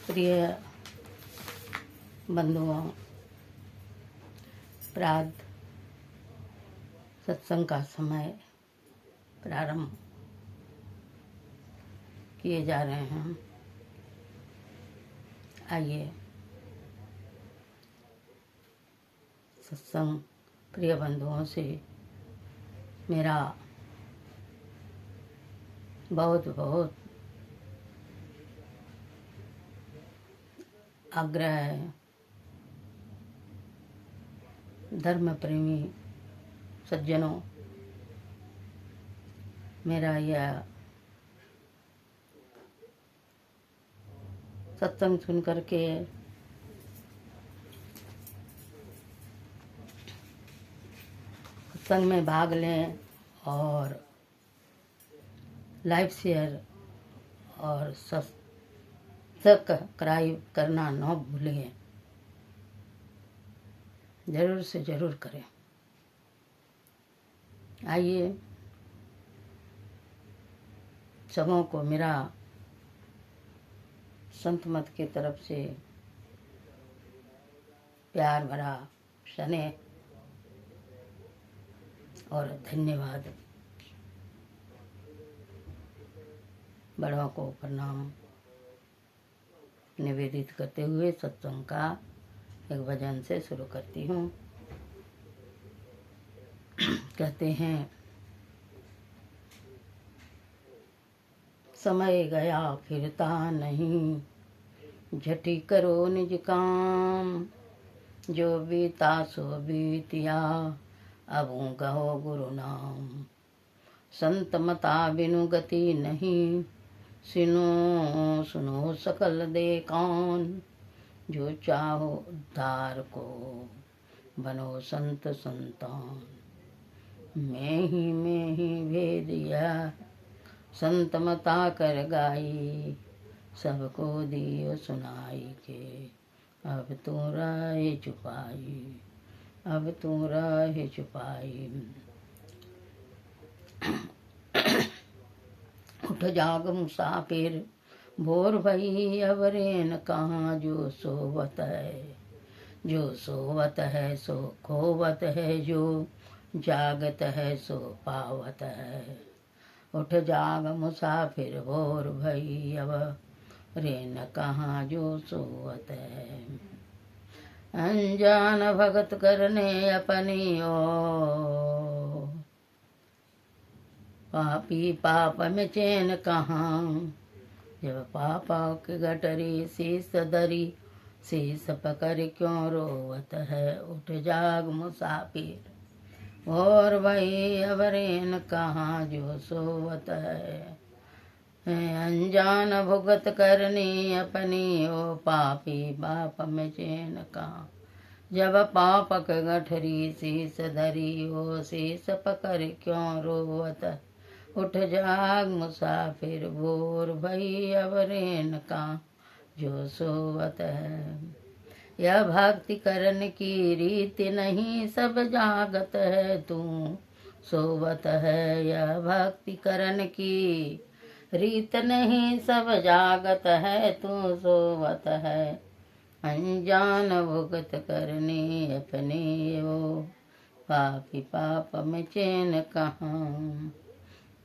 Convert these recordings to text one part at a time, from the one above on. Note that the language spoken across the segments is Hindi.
प्रिय बंधुओं, प्रातः सत्संग का समय प्रारंभ किए जा रहे हैं। आइए सत्संग प्रिय बंधुओं से मेरा बहुत बहुत आग्रह है। धर्म प्रेमी सज्जनों, मेरा यह सत्संग सुन करके सत्संग में भाग लें और लाइव शेयर और सब्सक्राइब करना न भूलें। जरूर से जरूर करें। आइए सबों को मेरा संत मत की तरफ से प्यार भरा स्नेह और धन्यवाद। बड़ों को प्रणाम निवेदित करते हुए सत्संग का एक भजन से शुरू करती हूँ। कहते हैं, समय गया फिरता नहीं, झटी करो निज काम, जो बीता सो बीतिया, अबू गहो गुरु नाम। संत मता बिनु गति नहीं, सुनो सुनो सकल दे कान, जो चाहो उद्धार को बनो संत संतान। मैं ही भेद यह संत मता कर गाई, सबको दियो सुनाई के, अब तू राह छुपाई, अब तू राह छुपाई। उठ जाग मुसाफिर भोर भई, अब रेन कहाँ, जो सोवत है, जो सोवत है सो खोवत है, जो जागत है सो पावत है। उठ जाग मुसाफिर भोर भई, अब रेन कहाँ, जो सोवत है। अनजान भगत करने अपनी ओ, पापी पाप में चैन कहाँ, जब पापा की गठरी शीस धरी, शीस पकड़ क्यों रोवत है। उठ जाग मुसाफिर और भाई, अब रेन कहाँ, जो सोवत है। अनजान भुगत करनी अपनी ओ, पापी पाप में चैन कहाँ, जब पाप के गठरी शीस धरी, ओ शीस पकड़ क्यों रोवत है। उठ जाग मुसाफिर भोर भई, अब रेन कहाँ, जो सोवत है। यह भक्ति करन की रीत नहीं, सब जागत है तू सोवत है। यह भक्ति करन की रीत नहीं, सब जागत है तू सोवत है। अनजान भुगत करनी अपनी ओ, पापी पाप में चैन कहाँ,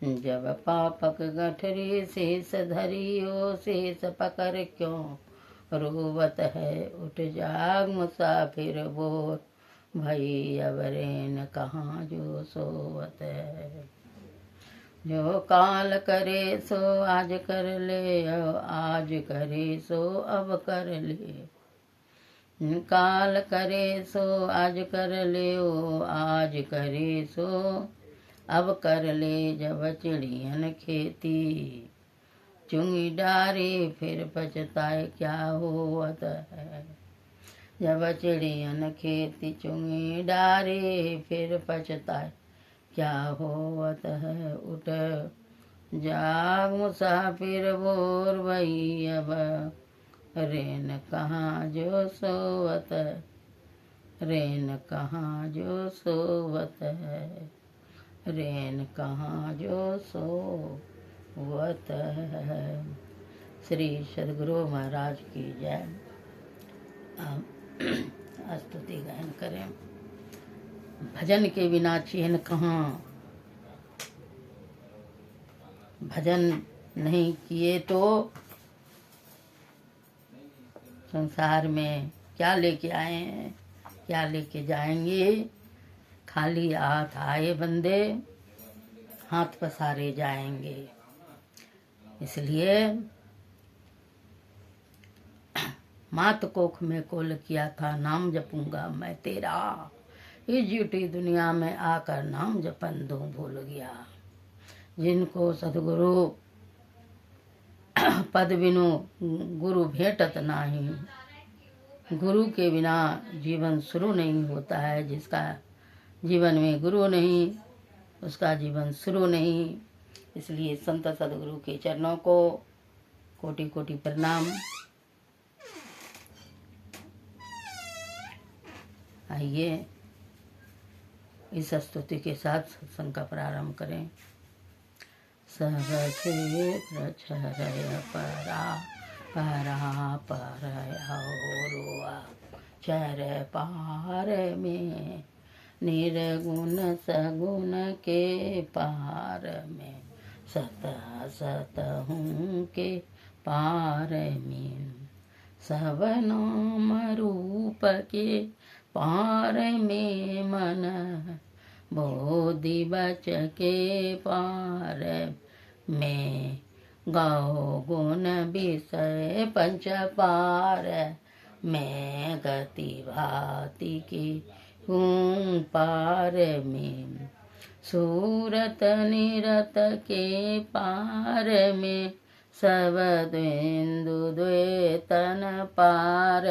जब पापक गठरी शीस धरी, ओ शीस पकड़ क्यों रोवत है। उठ जाग मुसाफिर भोर भई, अब रेन कहाँ, जो सोवत है। जो काल करे सो आज कर ले, आज करे सो अब कर ले। काल करे सो आज कर ले, ओ आज करे सो अब कर ले। जब चिड़ियन खेती चुंगी डारे, फिर पछताए क्या होवत है। जब चिड़ियन खेती चुंगी डारे, फिर पछताए क्या होवत है। उठ जाग मुसाफिर भोर भई, अब रेन कहाँ, जो सोवत है। रेन कहाँ, जो सोवत है। रेन कहाँ, जो सोवत है। श्री सदगुरु महाराज की जय। स्तुति गायन करें। भजन के बिना चैन कहाँ, भजन नहीं किए तो संसार में क्या लेके आए हैं, क्या लेके जाएंगे। खाली हाथ आए बंदे, हाथ पसारे जाएंगे। इसलिए मात कोख में कोल किया था, नाम जपूंगा मैं तेरा। इस झूठी दुनिया में आकर नाम जपन दूं भूल गया। जिनको सदगुरु पद बिनु गुरु भेटत नाही। गुरु के बिना जीवन शुरू नहीं होता है। जिसका जीवन में गुरु नहीं, उसका जीवन शुरू नहीं। इसलिए संत सदगुरु के चरणों को कोटि कोटि प्रणाम। आइए इस स्तुति के साथ सत्संग का प्रारंभ करें। सब क्षेत्र छरय परा, परा परया रोआ। चर पार में निर्गुण सगुण के पार में, सत सत हूँ के पार में। सब नाम रूप के पार में, मन बोधि बच के पार में। गौ गुण विषय पंच पार में, गति भाति के हूँ पार में। सूरत निरत के पार में, सब द्वेंदु द्वेतन पार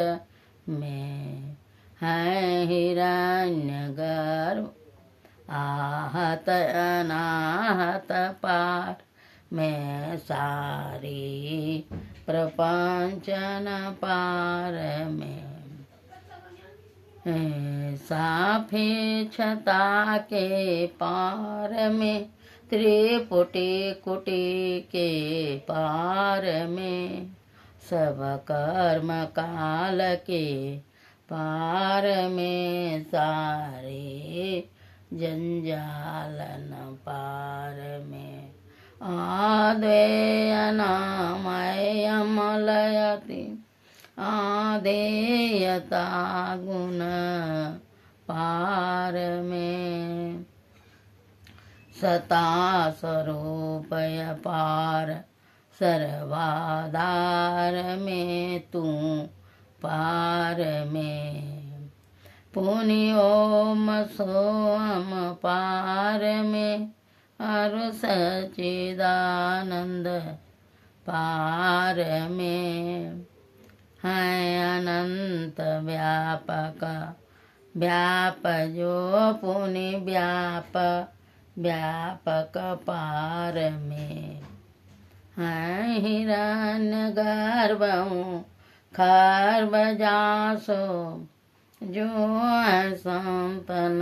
में। है हिरण्य गर्भ आहत अनाहत पार में, सारी प्रपंचन पार में। साफे छता के पार में, त्रिपुटी कुटी के पार में। सब कर्म काल के पार में, सारे जंजालन पार में। आद्वे अनामय अमलयति, आदेयता गुण पार में। सता स्वरूपय पार सर्वाधार में, तू पार में। पुनि ओम सोम पार में, अरु सच्चिदानंद पार में। है अनंत व्यापक व्याप जो पुनि व्याप व्यापक पार में। है हिरण्य गर्भं खर्व जासो, जो संतन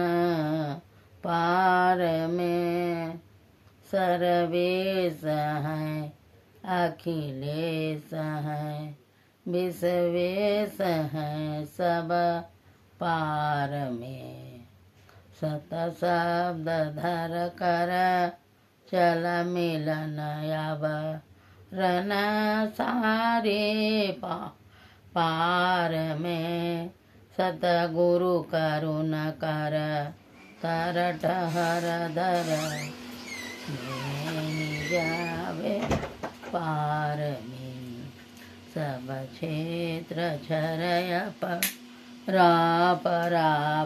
पार में। सर्वेश है अखिलेश है, विश्वेश है सब पार में। सत शब्द धर कर चल मिलन अब, रन सारे पार में। सतगुरु करुण कर तरट हर दर, जावे पार में। सब क्षेत्र छरय परा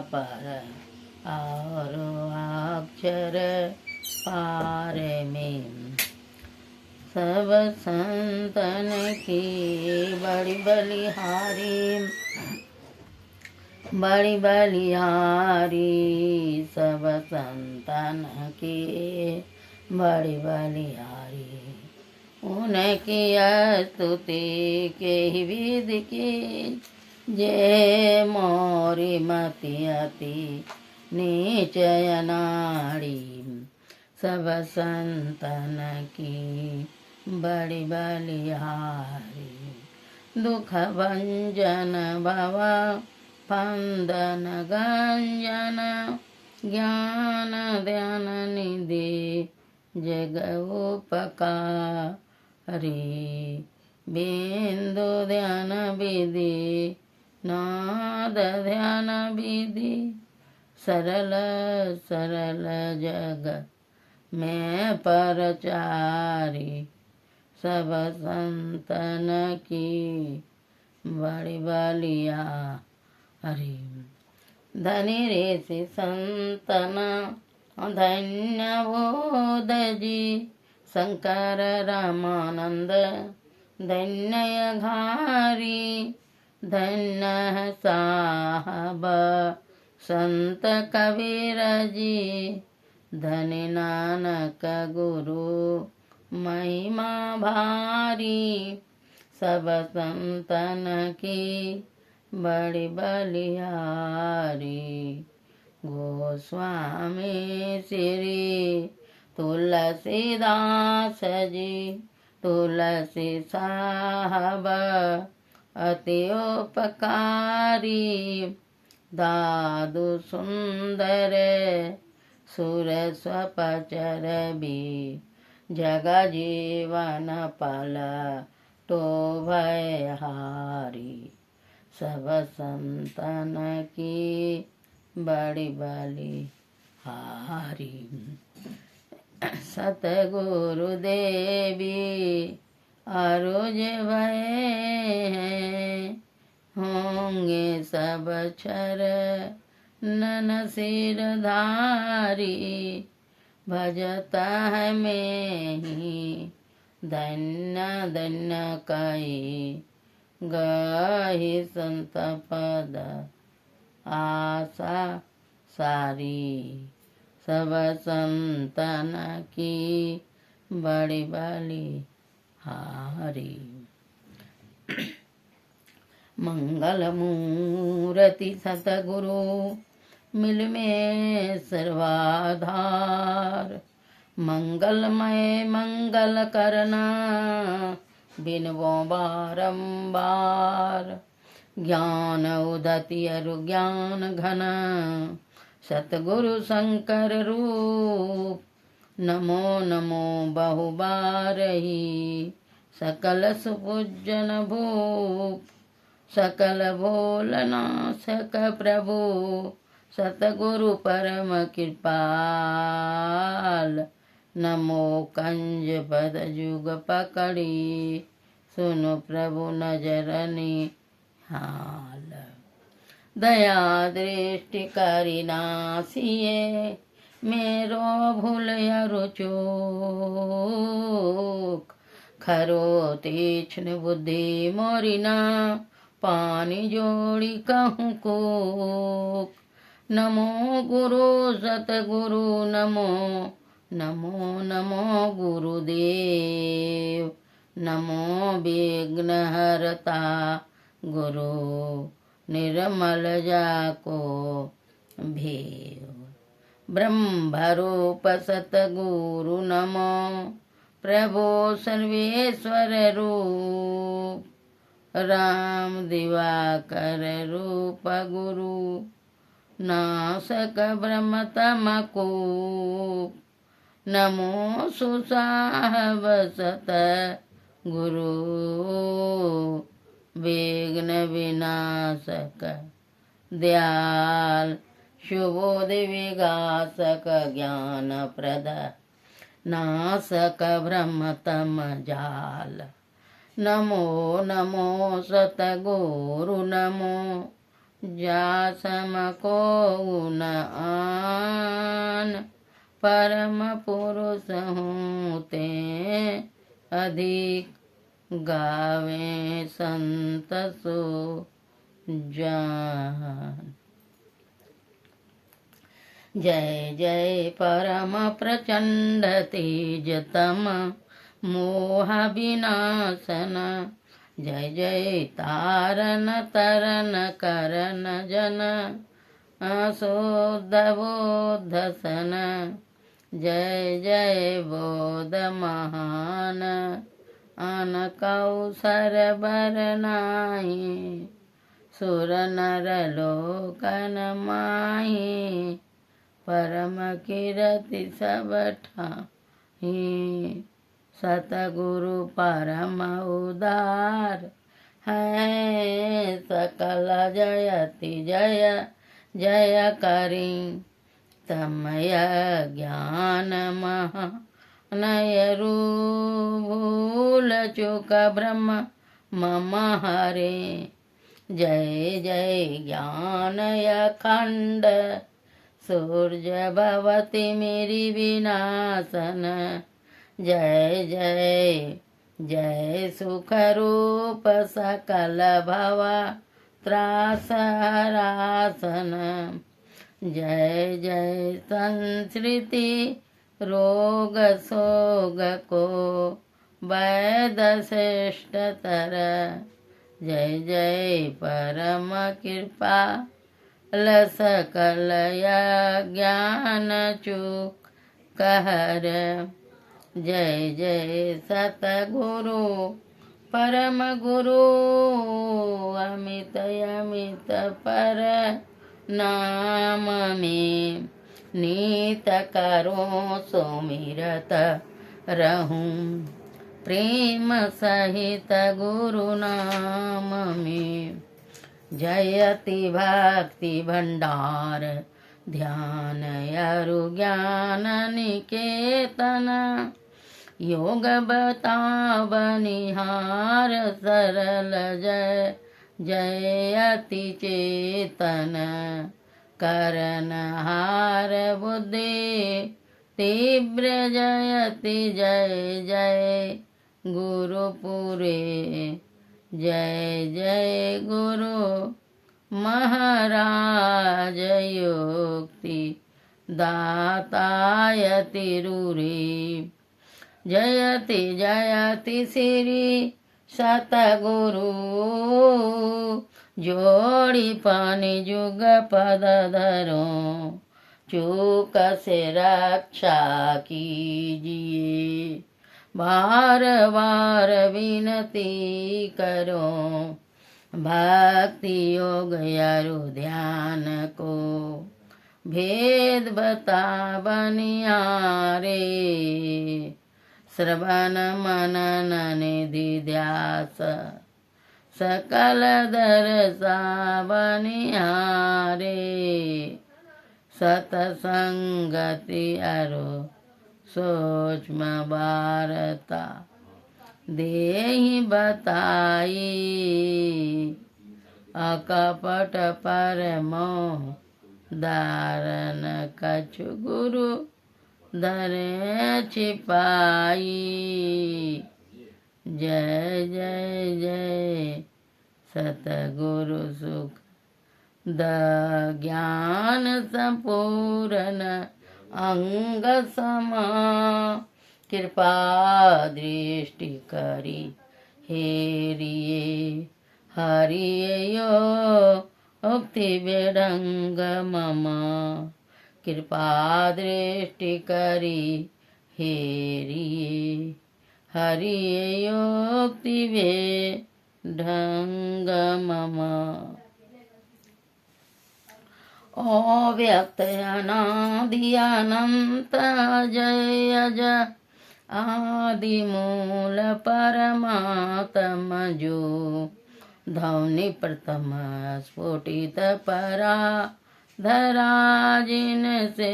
पर, और अक्षर पार में। सब संतन की बड़ी बलिहारी, बड़ी बलिहारी। सब संतन की बड़ी बलिहारी। उनकी स्तुति के ही विधि की, जय मोरी मति अति नीचय नाड़ी। सब संतन की बड़ी बलिहारी। दुख भंजन भव फंदन गंजन ज्ञान ध्यान निधि जग उपकारी। बिंदु ध्यान विधि नाद ध्यान विधि सरल सरल जग में परचारी। सब संतन की बड़ी बलिया हरि। धनी ऋषि संतन धन्य बोध जी शंकर रामानंद धन्य घारी। धन्य साहब संत कबीर जी धनी नानक गुरु महिमा भारी। सब संतन की बड़ी बलिहारी। गोस्वामी श्री तुलसीदास जी तुलसी साहब अति उपकारी। दादु सुंदर सुर स्वपचर भी जग जीवन पल तो भयहारी। सब संतन की बड़ी बलिहारी। सतगुरु देवी अरुज भय हैं होंगे सब क्षर नन सिरधारी। भजता है में ही धन्य धन्य कई गही संत पद आशा सारी। सब संतन की बड़ी बलिहारी। मंगल मूर्ति सतगुरु मिल में सर्वाधार। मंगलमय मंगल करना बिनवो बारंबार। ज्ञान उदति अरु ज्ञान घन सतगुरु शंकर रूप। नमो नमो बहुबारही सकल सुपूजन भूप। सकल भोलनाशक प्रभु सतगुरु परम कृपाल। नमो कंज पद जुग पकड़ी सुनो प्रभु नजर निहाल। दया दृष्टि करी नासिए मेरो भूल अरु चूक। खरो तीक्ष्ण बुद्धि मोरी ना पानी जोड़ी कहूँ कूक। नमो गुरु सतगुरु नमो नमो नमो गुरुदेव। नमो विघ्न हरता गुरु निर्मल जाको भेव। ब्रह्मरूप सतगुरु नमो प्रभो सर्वेश्वर रूप। राम दिवाकर रूप गुरु नासक ब्रह्म तमकूप। नमो सुसाहब सत गुरु विघ्न विनाशक दयाल। शुभोद विगासक ज्ञान प्रद नासक ब्रह्म तम जाल। नमो नमो सतगुरु नमो जासम को न आन। परम पुरुष हूँ ते अधिक गावे संत सो जान। जय जय परम प्रचंड तेजतम मोह विनाशन। जय जय तारन तरन करन जन शोध बोधसन। जय जय बोध महान अन कौसर बर नाही, सुर नर लोकन माही, परम कीरति सब ठाही। सतगुरु परम उदार है, सकल जयति जय जय करी। तमय ज्ञान महा नय भूल चुक ब्रह्म मम हरे। जय जय ज्ञान अखंड, सूर्य भवति मेरी विनाशन। जय जय जय सुख रूप सकल भवा त्रास हरासन। जय जय संस्कृति रोग सोग को वैद श्रेष्ठतर। जय जय परम कृपा सकल ज्ञान चूक कहर। जय जय सतगुरु परम गुरु, अमित अमित पर नाम में नीत करो सुमिरत रहूं। प्रेम सहित गुरु नाम में जयति भक्ति भंडार, ध्यान अरु ज्ञान निकेतन। योग बताव निहार, सरल जय जयति चेतन। करन हार बुद्धि तीव्र जयति जय जय गुरुपुरे। जय जय गुरु महाराज योक्ति दातायति रूरी। जयति जयति श्री सतगुरु, जोड़ी पानी जुग पद धरो। चूक से रक्षा कीजिए, बार बार विनती करो। भक्ति योग अरु ध्यान को भेद बता बनियारे। श्रवण मनन निधि ध्यास, सकल दरसा बनिहारे। सतसंगति अरु सूक्ष्म वार्ता, देहि बताई। अकपट परमो धारण, कछु गुरु धरे छिपाई। जय जय जय सतगुरु सुख द ज्ञान संपूर्ण अंग समा। कृपा दृष्टि करी हेरिए, हरिये यो उक्ति बेढंग मम। कृपा दृष्टि करी हेरिए, हरिये योक्ति बेढंग मम। अव्यक्त अनादि अनंत जय अज, आदि मूल परमात्म जो। धौनि प्रथम स्फुटित परा धरा, जिन से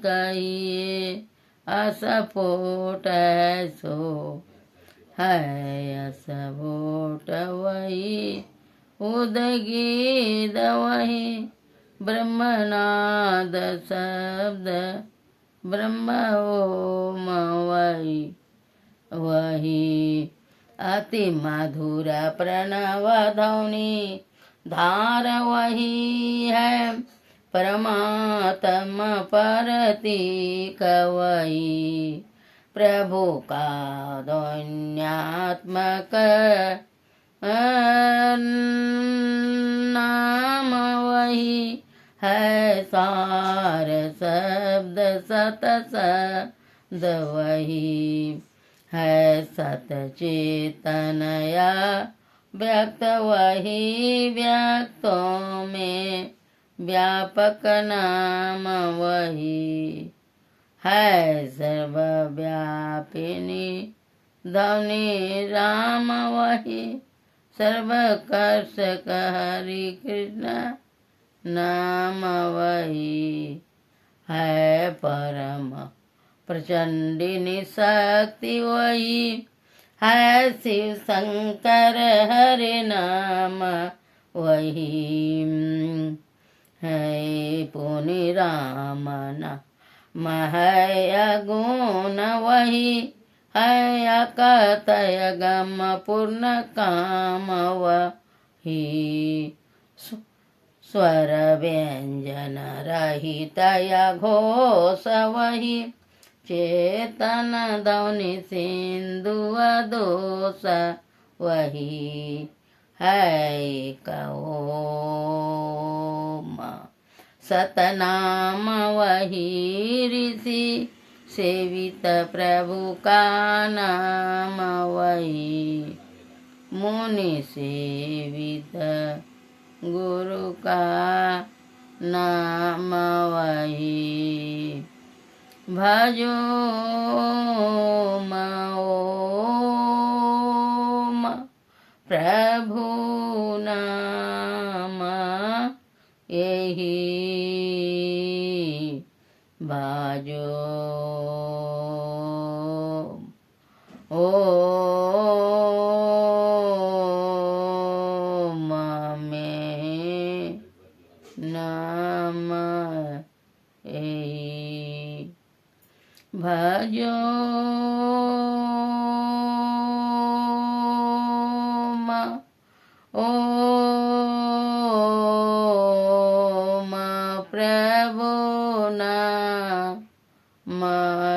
कहिए असफोट सो है। असफोट वही उदगीत वही, ब्रह्मनाद शब्द ब्रह्म ओम वही। अति मधुर प्रणव ध्वनि धार वही है, परमात्मा परतीक वही। प्रभु का ध्वन्यात्मक नाम वही है। सार शब्द सत शब्द वही है सत चेतनया व्यक्त वही व्यक्तों में व्यापक नाम वही है सर्वव्यापिनी धवनी राम वही सर्वकर्षक हरि कृष्ण नाम वही है परम प्रचंडिनी शक्ति वही है शिव शंकर हरि नाम वही है पुनि राम नाम है गुण वही है अकतय गम पूर्ण काम वही स्वर व्यंजन रहित घोष वही चेतन धवनि सिंधु दोष वही है ओम सतनाम वही ऋषि सेवित प्रभु का नाम वही मुनि सेवित गुरु का नाम वही भजो ओम प्रभु नाम यही भजो ओम में नाम यही भजो ओम प्रभु नाम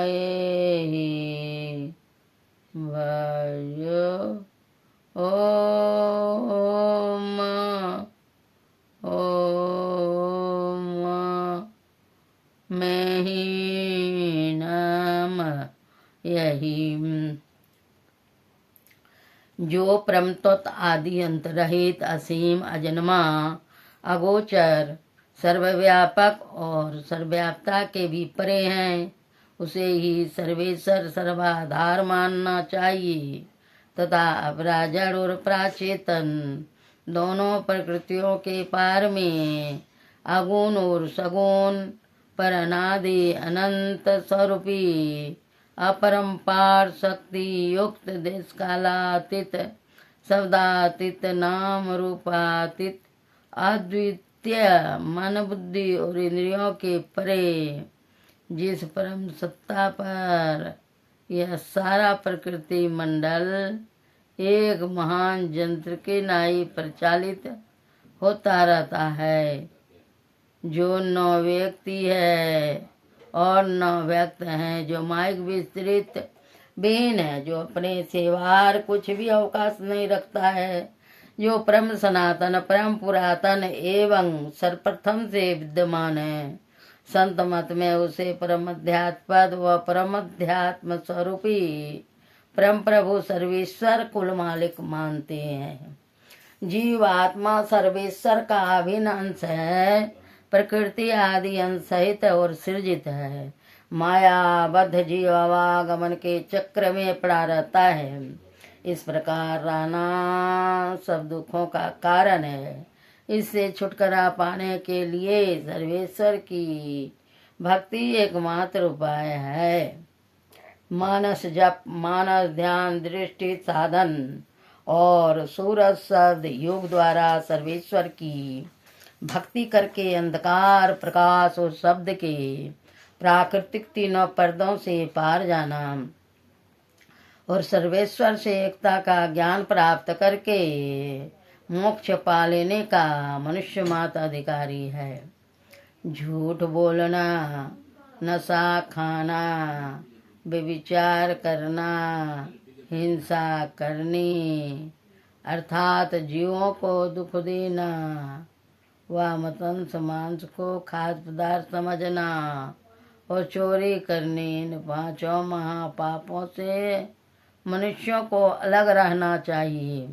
यही भजो ओम में ही नाम यही जो परम तत्व आदि अंत रहित असीम अजन्मा अगोचर सर्वव्यापक और सर्वव्यापता के भी परे हैं उसे ही सर्वेश्वर सर्वाधार मानना चाहिए तथा अपराजड़ और प्राचेतन दोनों प्रकृतियों के पार में अगुण और सगुण पर अनादि अनंत स्वरूपी अपरंपार शक्ति युक्त देश कालातीत शब्दातीत नाम रूपातीत अद्वितीय मन बुद्धि और इंद्रियों के परे जिस परम सत्ता पर यह सारा प्रकृति मंडल एक महान यंत्र के नाई प्रचालित होता रहता है जो 9 व्यक्ति है और 9 व्यक्त हैं जो माइक विस्तृत बीन है जो अपने से बाहर कुछ भी अवकाश नहीं रखता है जो परम सनातन परम पुरातन एवं सर्वप्रथम से विद्यमान है संत मत में उसे परम अध्यात्म पद व परम अध्यात्म स्वरूपी परम प्रभु सर्वेश्वर कुल मालिक मानते हैं जीवात्मा सर्वेश्वर का अभिन्न अंश है प्रकृति आदि अंश सहित और सृजित है मायाबद्ध जीव आवागमन के चक्र में पड़ा रहता है इस प्रकार रहना सब दुखों का कारण है इससे छुटकारा पाने के लिए सर्वेश्वर की भक्ति एकमात्र उपाय है मानस जप मानस ध्यान दृष्टि साधन और सूरज शब्द योग द्वारा सर्वेश्वर की भक्ति करके अंधकार प्रकाश और शब्द के प्राकृतिक तीनों पर्दों से पार जाना और सर्वेश्वर से एकता का ज्ञान प्राप्त करके मोक्ष पा लेने का मनुष्य मात्र अधिकारी है झूठ बोलना नशा खाना व्यभिचार करना हिंसा करनी अर्थात जीवों को दुख देना व मतंस मांस को खाद्य पदार्थ समझना और चोरी करनी इन 5 महापापों से मनुष्यों को अलग रहना चाहिए।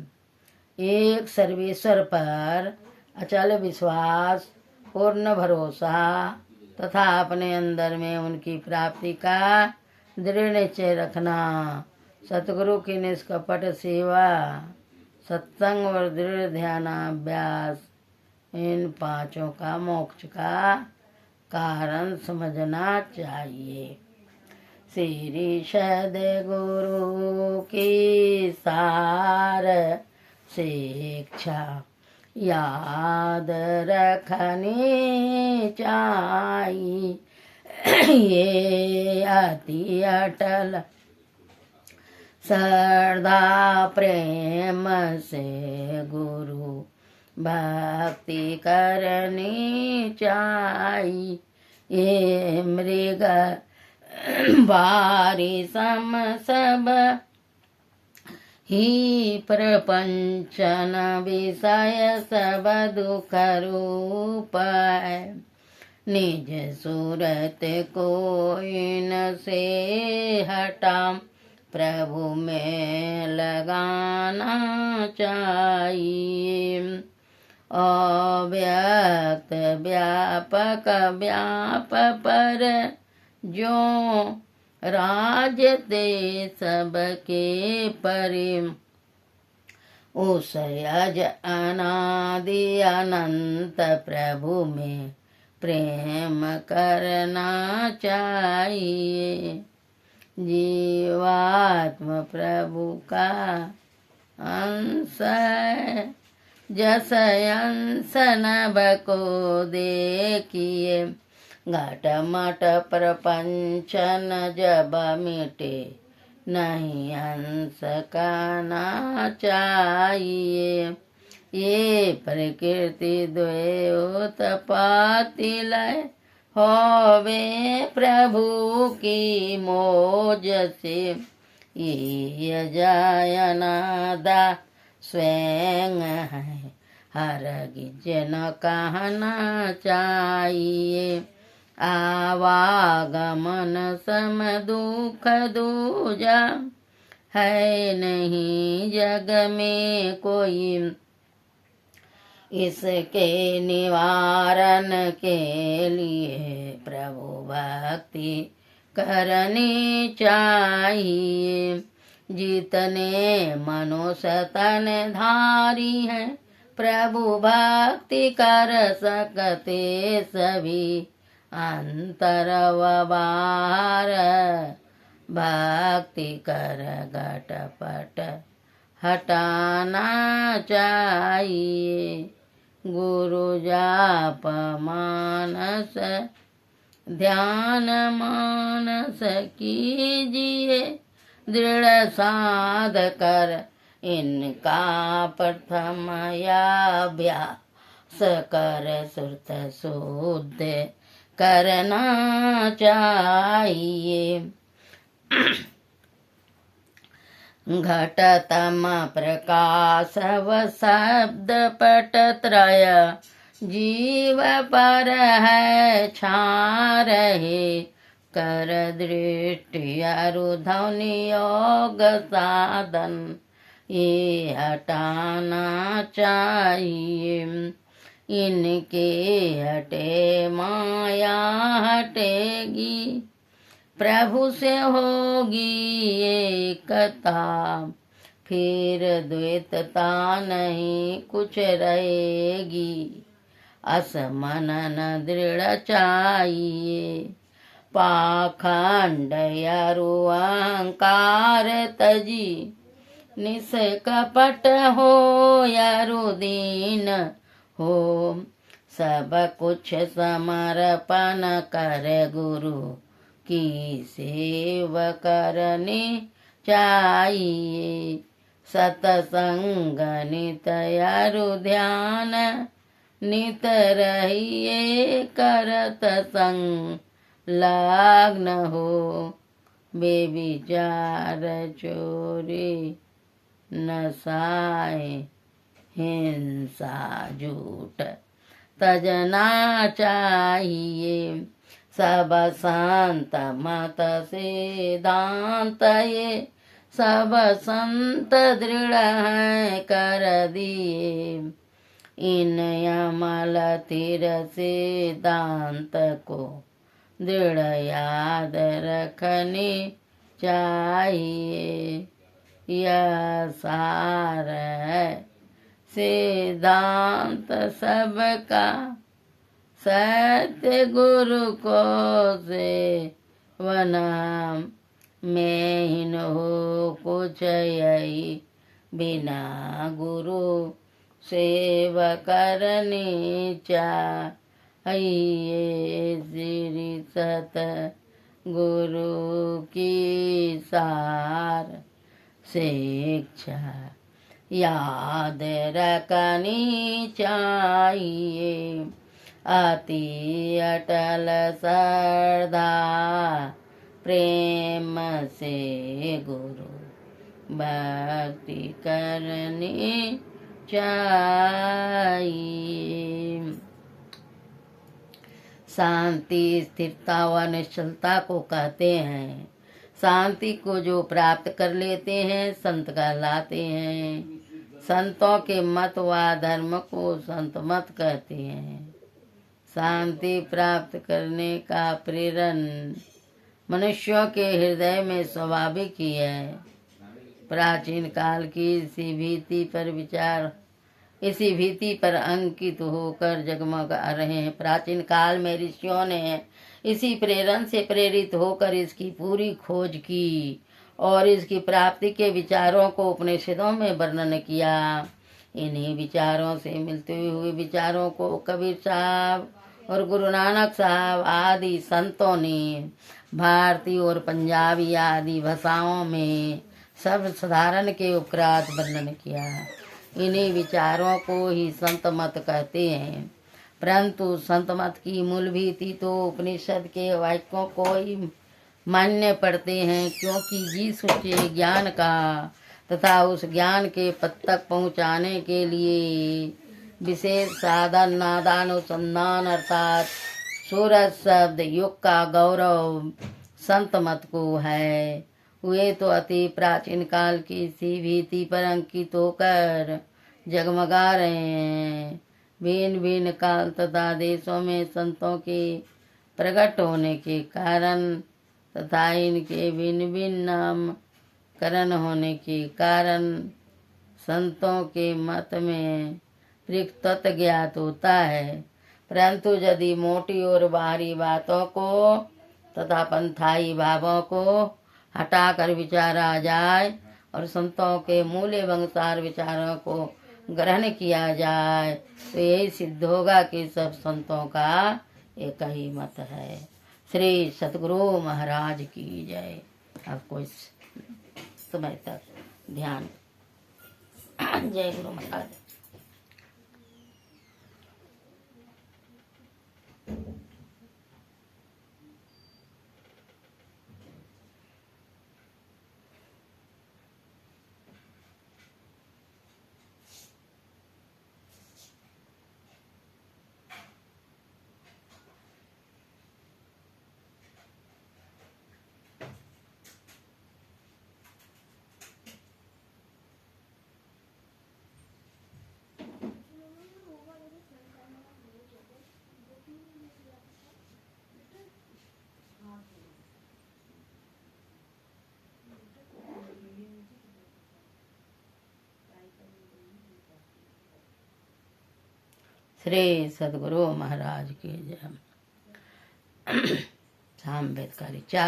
एक सर्वेश्वर पर अचल विश्वास, पूर्ण भरोसा तथा अपने अंदर में उनकी प्राप्ति का दृढ़ निश्चय रखना, सतगुरु की निष्कपट सेवा, सत्संग और दृढ़ ध्यानाभ्यास, इन पांचों का मोक्ष का कारण समझना चाहिए। श्री सद्गुरु की सार शिक्षा याद रखनी चाहिए। ये अति अटल श्रद्धा प्रेम से गुरु भक्ति करनी चाहिए। ये मृग बारी सम सब ही प्रपंचन विषय सब दुख रूप है। निज सूरत कोई न से हटा, प्रभु में लगाना चाहिए। अव्यक्त व्यापक व्याप पर जो राजते सबके परि, उस यज अनादि अनंत प्रभु में प्रेम करना चाहिए। जीवात्म प्रभु का अंश है, जस अंश नभ को देखिए। घट मट प्रपंचन जब मिटे, नहीं अंश कहना चाहिए। ये प्रकृति द्वय उत्पत्ति लय, होवे प्रभु की मौज से। ये जयनादा स्वयं है, हरगिज न कहना चाहिए। आवागमन सम दुख दूजा, है नहीं जग में कोई। इसके निवारण के लिए प्रभु भक्ति करनी चाहिए। जितने मनुष्य तन धारी है, प्रभु भक्ति कर सकते सभी। अंतर व बाहर भक्ति कर घटपट हटाना चाहिए। गुरु जाप मानस ध्यान मानस कीजिए। दृढ़ साध कर इनका प्रथम अभ्यास कर सुरत शुद्ध करना चाहिए। घटतम प्रकाश व शब्द पट त्रय, जीव पर है छा रहे। कर दृष्टि अरुधौनि योग साधन, ये हटाना चाहिए। इनके हटे माया हटेगी, प्रभु से होगी एकता। फिर द्वैतता नहीं कुछ रहेगी। असमनन दृढ़ चाहिए। पाखंड यारु अहंकार तजी, निष्कपट हो यारु दीन हो। सब कुछ समर्पण कर गुरु की सेव करनी चाहिए। सतसंग नित यारु ध्यान, नित रहिए करत संग लग्न हो। बेविचार चोरी नशाए हिंसा झूठ तजना चाहिए। सब संत मत सिद्धांत ये सब संत दृढ़ है कर दिए, इन अमल तीर सिद्धांत को दृढ़ याद रखनी चाहिए। यह सार है सिद्धांत सबका, सत्य गुरु को सेवना में हीन हो कुछ यही, बिना गुरु सेव करनी चाहिए। श्री सत गुरु की सार शिक्षा याद रखनी चाहिए। अति अटल श्रद्धा प्रेम से गुरु भक्ति करनी चाहिए। शांति स्थिरता व निश्चलता को कहते हैं। शांति को जो प्राप्त कर लेते हैं संत कहलाते हैं। संतों के मत व धर्म को संत मत कहते हैं। शांति प्राप्त करने का प्रेरण मनुष्यों के हृदय में स्वाभाविक ही है। प्राचीन काल की इसी भीति पर अंकित होकर जगमगा रहे हैं। प्राचीन काल में ऋषियों ने इसी प्रेरण से प्रेरित होकर इसकी पूरी खोज की और इसकी प्राप्ति के विचारों को उपनिषदों में वर्णन किया। इन्हीं विचारों से मिलते हुए विचारों को कबीर साहब और गुरु नानक साहब आदि संतों ने भारतीय और पंजाबी आदि भाषाओं में सर्व साधारण के उपरांत वर्णन किया। इन्हीं विचारों को ही संत मत कहते हैं। परंतु संत मत की मूल भीति तो उपनिषद के वाक्यों को ही मानने पड़ते हैं, क्योंकि जिस ऊंचे ज्ञान का तथा उस ज्ञान के पद तक पहुँचाने के लिए विशेष साधन नादानुसंधान अर्थात सूरज शब्द युग का गौरव संत मत को है। वे तो अति प्राचीन काल की सी भीति पर अंकित होकर जगमगा रहे हैं। भिन्न भिन्न काल तथा देशों में संतों के प्रकट होने के कारण तथा इनके भिन्न भिन्न नामकरण होने के कारण संतों के मत में पृथक तत्व ज्ञात होता है। परंतु यदि मोटी और बाहरी बातों को तथा पंथाई भावों को हटाकर विचारा जाए और संतों के मूल एवं सार विचारों को ग्रहण किया जाए तो यही सिद्ध होगा कि सब संतों का एक ही मत है। श्री सतगुरु महाराज की जय। अब कुछ समय तक ध्यान। जय गुरु महाराज। श्री सदगुरु महाराज की जय। शाम वेद का ऋचा।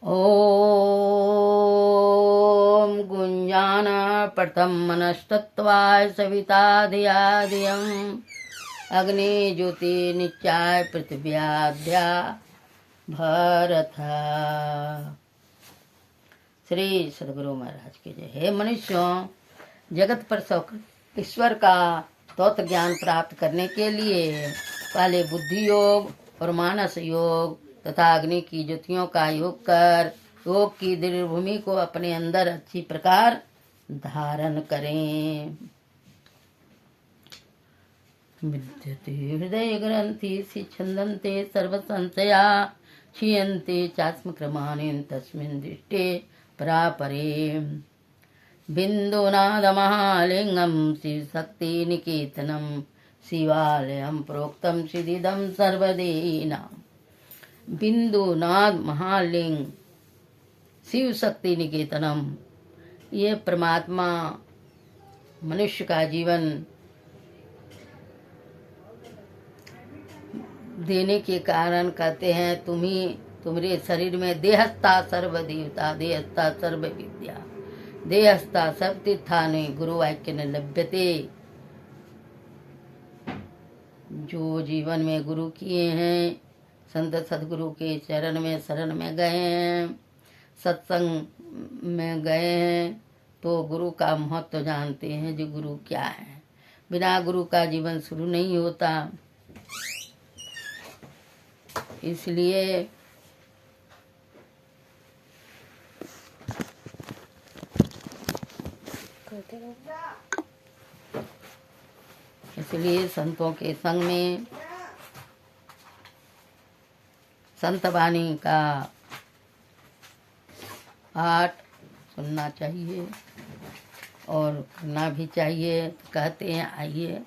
ओम गुंजान प्रथम मनस्तत्वाय सविता धिया धियम् अग्नि ज्योति नित्याय पृथिव्याद्या भरत। श्री सदगुरु महाराज की जय। हे मनुष्यों, जगत पर ईश्वर का तत्व ज्ञान प्राप्त करने के लिए पहले बुद्धि योग और मानस योग तथा अग्नि की ज्योतियों का योग कर योग की दृढ़ भूमि को अपने अंदर अच्छी प्रकार धारण करें। विद्यते हृदय ग्रंथि छिन्दन्ते सर्वसंशया क्षीयन्ते चास्म क्रमाणि तस्मिन् दृष्टे परापरे बिन्दुनादमहालिङ्गं शिवशक्तिनिकेतनं शिवालयं प्रोक्तं सिद्धिदं सर्वदेहिनां। बिंदुनाद महालिंग शिव शक्ति निकेतनम, ये परमात्मा मनुष्य का जीवन देने के कारण कहते हैं तुम्हारे शरीर में देहस्था सर्व देवता देहस्था सर्व विद्या देहस्था सब तीर्थानि गुरु वाक्य न लभ्यते। जो जीवन में गुरु किए हैं, संत सदगुरु के चरण में शरण में गए हैं, सत्संग में गए हैं, तो गुरु का महत्व जानते हैं। जो गुरु क्या है, बिना गुरु का जीवन शुरू नहीं होता। इसलिए संतों के संग में संत वाणी का पाठ सुनना चाहिए और करना भी चाहिए। कहते हैं आइए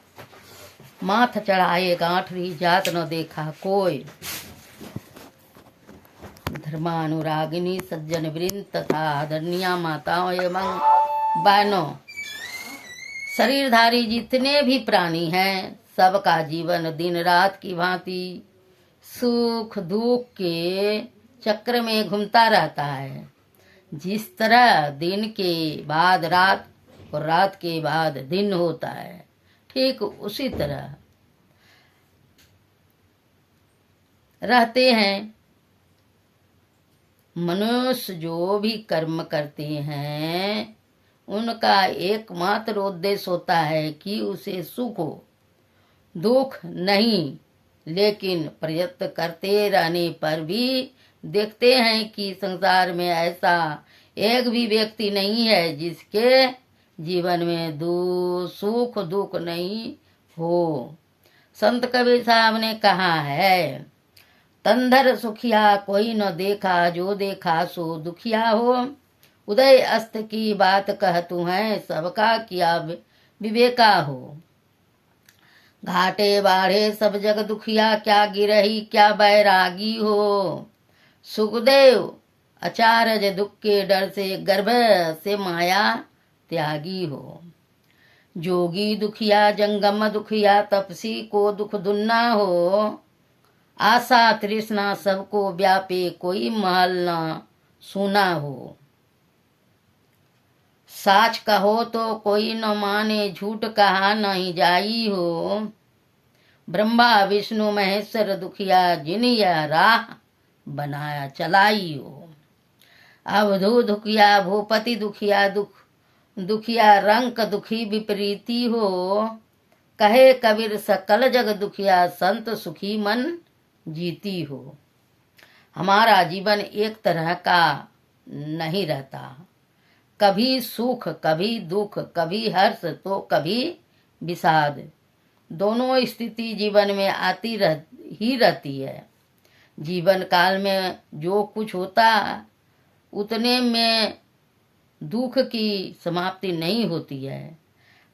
माथ चढ़ाए गांठरी जात न देखा कोई, धर्मानुरागिनी सज्जन वृंद तथा आदरणीय माताओं एवं बहनों, शरीरधारी जितने भी प्राणी हैं, सबका जीवन दिन रात की भांति सुख दुख के चक्र में घूमता रहता है। जिस तरह दिन के बाद रात और रात के बाद दिन होता है, ठीक उसी तरह रहते हैं। मनुष्य जो भी कर्म करते हैं, उनका एकमात्र उद्देश्य होता है कि उसे सुख हो, दुख नहीं। लेकिन प्रयत्न करते रहने पर भी देखते हैं कि संसार में ऐसा एक भी व्यक्ति नहीं है जिसके जीवन में सुख दुख नहीं हो। संत कबीर साहब ने कहा है, तंधर सुखिया कोई न देखा, जो देखा सो दुखिया हो। उदय अस्त की बात कहतू है, सबका किया विवेका हो। घाटे बाढ़े सब जग दुखिया, क्या गिरही क्या बैरागी हो। सुखदेव अचारज दुख के डर से गर्भ से माया त्यागी हो। जोगी दुखिया जंगम दुखिया, तपसी को दुख दुन्ना हो। आशा तृष्णा सबको व्यापे, कोई महल न सुना हो। साच कहो तो कोई न माने, झूठ कहा नहीं जाई हो। ब्रह्मा विष्णु महेश्वर दुखिया, जिन यह राह बनाया चलाई हो। अवधू दुखिया भूपति दुखिया, दुखिया रंक दुखी विपरीती हो। कहे कबीर सकल जग दुखिया, संत सुखी मन जीती हो। हमारा जीवन एक तरह का नहीं रहता, कभी सुख कभी दुख, कभी हर्ष तो कभी विषाद। दोनों स्थिति जीवन में आती ही रहती है। जीवन काल में जो कुछ होता उतने में दुख की समाप्ति नहीं होती है।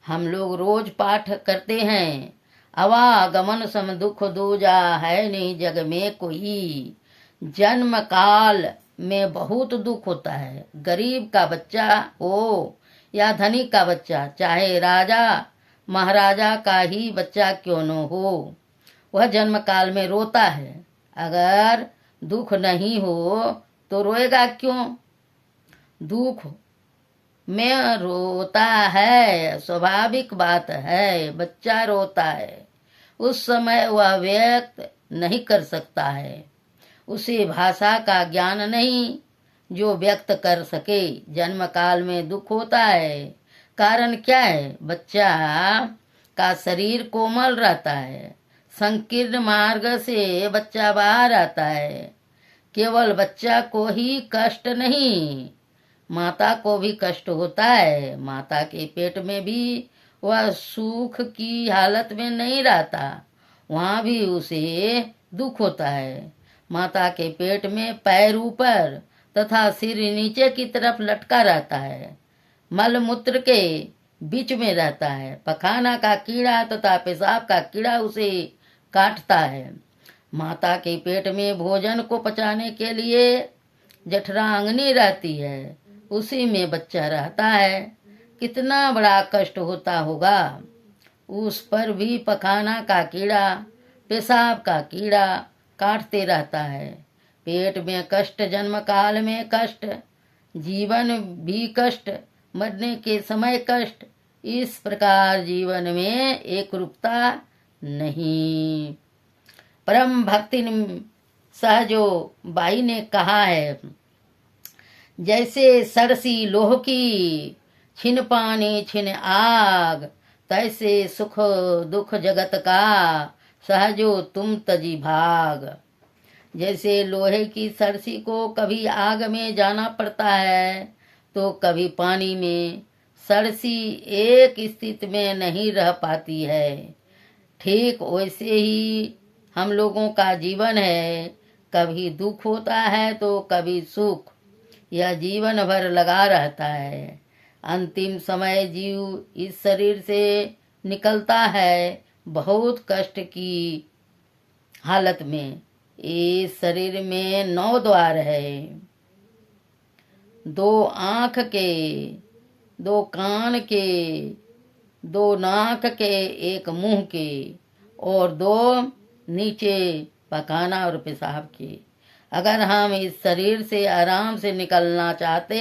हम लोग रोज पाठ करते हैं, आवागमन सम दुख दूजा, है नहीं जग में कोई। जन्म काल में बहुत दुख होता है। गरीब का बच्चा हो या धनिक का बच्चा, चाहे राजा महाराजा का ही बच्चा क्यों न हो, वह जन्म काल में रोता है। अगर दुख नहीं हो तो रोएगा क्यों? दुख में रोता है, स्वाभाविक बात है। बच्चा रोता है, उस समय वह व्यक्त नहीं कर सकता है। उसे भाषा का ज्ञान नहीं जो व्यक्त कर सके। जन्म काल में दुख होता है, कारण क्या है? बच्चा का शरीर कोमल रहता है, संकीर्ण मार्ग से बच्चा बाहर आता है। केवल बच्चा को ही कष्ट नहीं, माता को भी कष्ट होता है। माता के पेट में भी वह सुख की हालत में नहीं रहता, वहाँ भी उसे दुख होता है। माता के पेट में पैर ऊपर तथा सिर नीचे की तरफ लटका रहता है, मल मूत्र के बीच में रहता है। पखाना का कीड़ा तथा पेशाब का कीड़ा उसे काटता है। माता के पेट में भोजन को पचाने के लिए जठरांगनी रहती है, उसी में बच्चा रहता है। कितना बड़ा कष्ट होता होगा। उस पर भी पखाना का कीड़ा, पेशाब का कीड़ा काटते रहता है। पेट में कष्ट, जन्म काल में कष्ट, जीवन भी कष्ट, मरने के समय कष्ट। इस प्रकार जीवन में एक रूपता नहीं। परम भक्ति सहजो बाई ने कहा है, जैसे सरसी लोह की, छिन पानी छिन आग, तैसे सुख दुख जगत का, सहजो तुम तजी भाग। जैसे लोहे की सरसी को कभी आग में जाना पड़ता है तो कभी पानी में, सरसी एक स्थिति में नहीं रह पाती है। ठीक वैसे ही हम लोगों का जीवन है, कभी दुख होता है तो कभी सुख, यह जीवन भर लगा रहता है। अंतिम समय जीव इस शरीर से निकलता है बहुत कष्ट की हालत में। इस शरीर में 9 द्वार है, 2 आँख के, 2 कान के, 2 नाक के, 1 मुंह के और 2 नीचे पखाना और पेशाब के। अगर हम इस शरीर से आराम से निकलना चाहते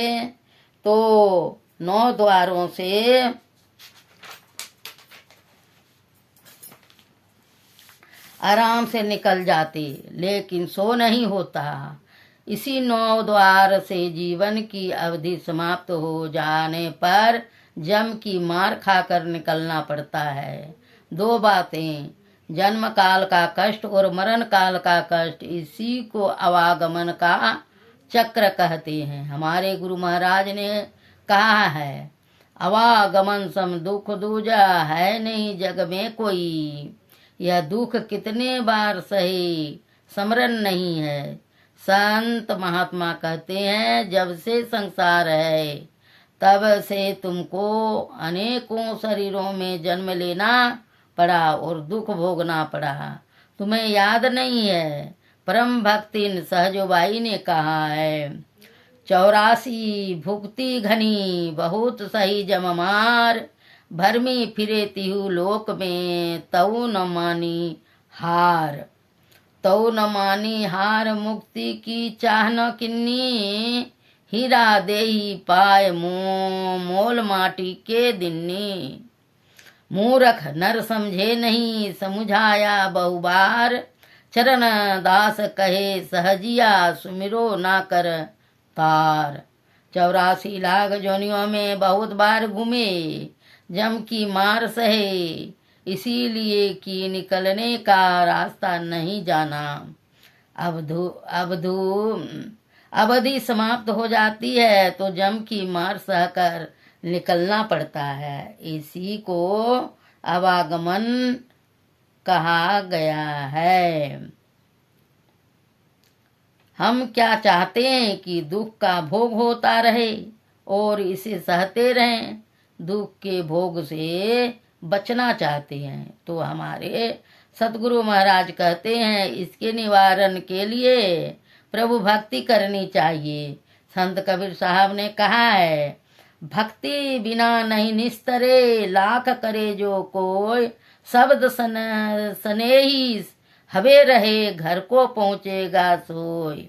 तो 9 द्वारों से आराम से निकल जाते, लेकिन सो नहीं होता। इसी 9 द्वार से जीवन की अवधि समाप्त हो जाने पर जम की मार खाकर निकलना पड़ता है। 2 बातें, जन्म काल का कष्ट और मरण काल का कष्ट, इसी को आवागमन का चक्र कहते हैं। हमारे गुरु महाराज ने कहा है, आवागमन सम दुख दूजा, है नहीं जग में कोई। यह दुख कितने बार सही, स्मरण नहीं है। संत महात्मा कहते हैं, जब से संसार है तब से तुमको अनेकों शरीरों में जन्म लेना पड़ा और दुख भोगना पड़ा, तुम्हें याद नहीं है। परम भक्ति सहजोबाई ने कहा है, 84 भुक्ति घनी, बहुत सही जम मार, भरमी फिरे तिहु लोक में, तऊ न मानी हार। तऊ न मानी हार, मुक्ति की चाह न किन्नी, हीरा देही पाए मोल माटी के दिन्नी। मूरख नर समझे नहीं, समुझाया बहुबार, चरण दास कहे सहजिया, सुमिरो ना कर तार। 84 लाख जोनियों में बहुत बार घूमे, जम की मार सहे, इसीलिए कि निकलने का रास्ता नहीं जाना। अवधि समाप्त हो जाती है तो जम की मार सहकर निकलना पड़ता है। इसी को आवागमन कहा गया है। हम क्या चाहते हैं कि दुख का भोग होता रहे और इसे सहते रहें। दुख के भोग से बचना चाहते हैं तो हमारे सतगुरु महाराज कहते हैं, इसके निवारण के लिए प्रभु भक्ति करनी चाहिए। संत कबीर साहब ने कहा है, भक्ति बिना नहीं निस्तरे, लाख करे जो कोई, शब्द सनेही हवे रहे, घर को पहुँचेगा सोई।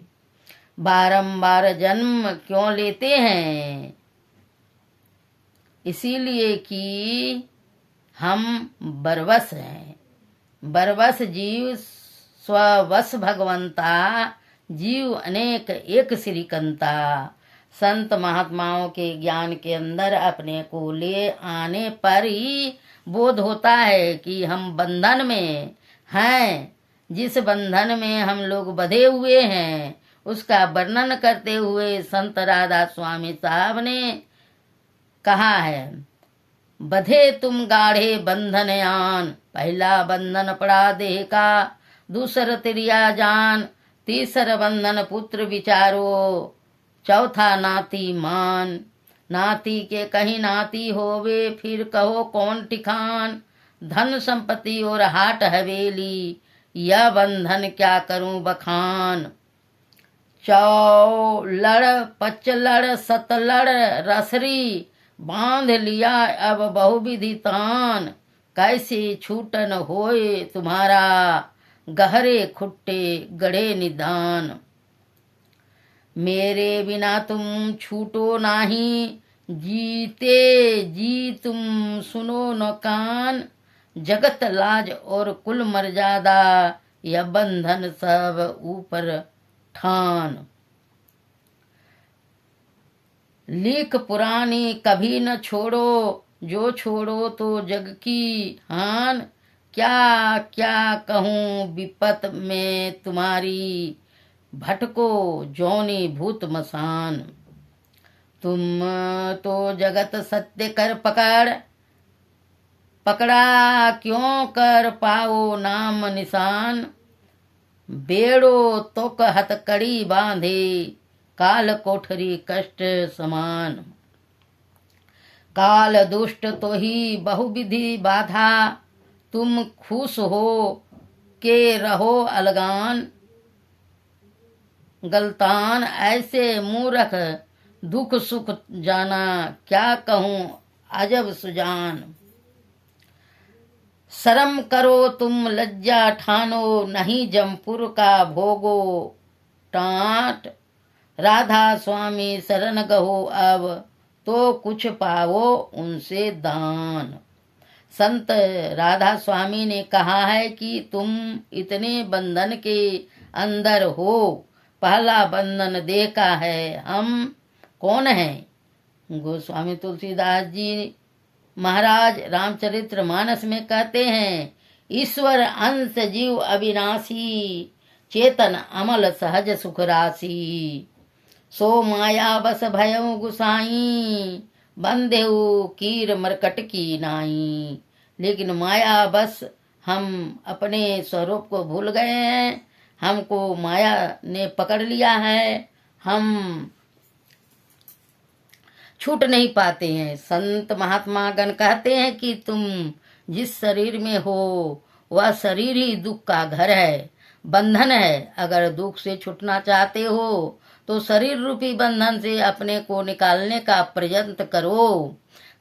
बारंबार जन्म क्यों लेते हैं? इसीलिए कि हम बरवस हैं। बरवस जीव स्ववश भगवंता, जीव अनेक एक श्रीकंता। संत महात्माओं के ज्ञान के अंदर अपने को ले आने पर ही बोध होता है कि हम बंधन में हैं। जिस बंधन में हम लोग बंधे हुए हैं उसका वर्णन करते हुए संत राधा स्वामी साहब ने कहा है, बधे तुम गाढ़े बंधन आन, पहला बंधन पड़ा देह का, दूसर तिरिया जान, तीसर बंधन पुत्र विचारो, चौथा नाती मान। नाती के कहीं नाती होवे, फिर कहो कौन ठिकान। धन संपत्ति और हाट हवेली, यह बंधन क्या करूं बखान। चौलड़ पचलड़ सतलड़ रसरी, बांध लिया अब बहुविधि तान। कैसे छूटन होए तुम्हारा, गहरे खुट्टे गढ़े निदान। मेरे बिना तुम छूटो नाही, जीते जी तुम सुनो न कान। जगत लाज और कुल मर्यादा, यह बंधन सब ऊपर ठान। लिख पुरानी कभी न छोड़ो, जो छोड़ो तो जग की हान। क्या क्या कहूँ विपत में तुम्हारी, भटको जोनी भूत मसान। तुम तो जगत सत्य कर पकड़, पकड़ा क्यों कर पाओ नाम निशान। बेड़ो तोक हथकड़ी बांधे, काल कोठरी कष्ट समान। काल दुष्ट तो ही बहुविधि बाधा, तुम खुश हो के रहो अलगान। गलतान ऐसे मूर्ख दुख सुख जाना, क्या कहूँ अजब सुजान। शर्म करो तुम लज्जा ठानो, नहीं जमपुर का भोगो टाट। राधा स्वामी शरण गहो अब, तो कुछ पाओ उनसे दान। संत राधा स्वामी ने कहा है कि तुम इतने बंधन के अंदर हो, पहला बंधन देह का है, हम कौन हैं। गोस्वामी तुलसीदास जी महाराज रामचरित्र मानस में कहते हैं, ईश्वर अंश जीव अविनाशी, चेतन अमल सहज सुख राशि। सो माया बस भयउ गुसाई, बंदेऊ कीर मरकट की नाई। लेकिन माया बस हम अपने स्वरूप को भूल गए हैं, हमको माया ने पकड़ लिया है, हम छूट नहीं पाते हैं। संत महात्मा गण कहते हैं कि तुम जिस शरीर में हो वह शरीर ही दुख का घर है, बंधन है। अगर दुख से छूटना चाहते हो तो शरीर रूपी बंधन से अपने को निकालने का प्रयत्न करो।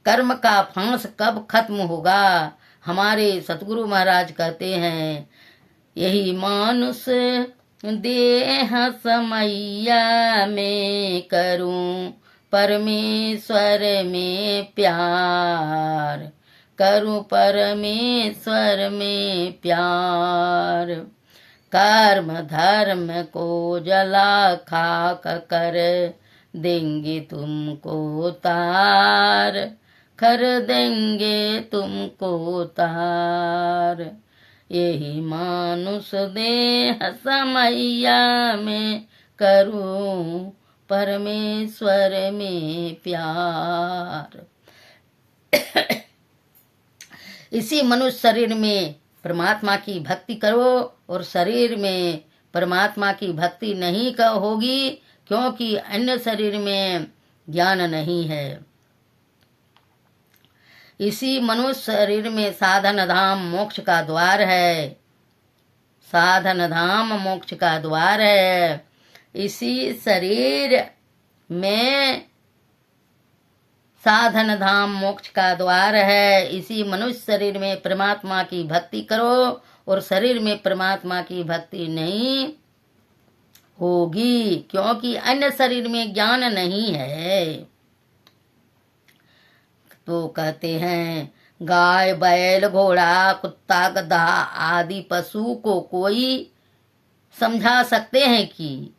कर्म का फांस कब खत्म होगा। हमारे सतगुरु महाराज कहते हैं, यही मानुष देह समैया में करूं परमेश्वर में प्यार, करूं परमेश्वर में प्यार। कर्म धर्म को जला खाक कर देंगे तुमको तार, कर देंगे तुमको तार। यही मानुष देह समैया में करूं परमेश्वर में प्यार। इसी मनुष्य शरीर में परमात्मा की भक्ति करो, और शरीर में परमात्मा की भक्ति नहीं होगी, क्योंकि अन्य शरीर में ज्ञान नहीं है। इसी मनुष्य शरीर में साधन धाम मोक्ष का द्वार है, साधन धाम मोक्ष का द्वार है। इसी शरीर में साधन धाम मोक्ष का द्वार है। इसी मनुष्य शरीर में परमात्मा की भक्ति करो, और शरीर में परमात्मा की भक्ति नहीं होगी, क्योंकि अन्य शरीर में ज्ञान नहीं है। तो कहते हैं, गाय बैल घोड़ा कुत्ता गधा आदि पशु को कोई समझा सकते हैं कि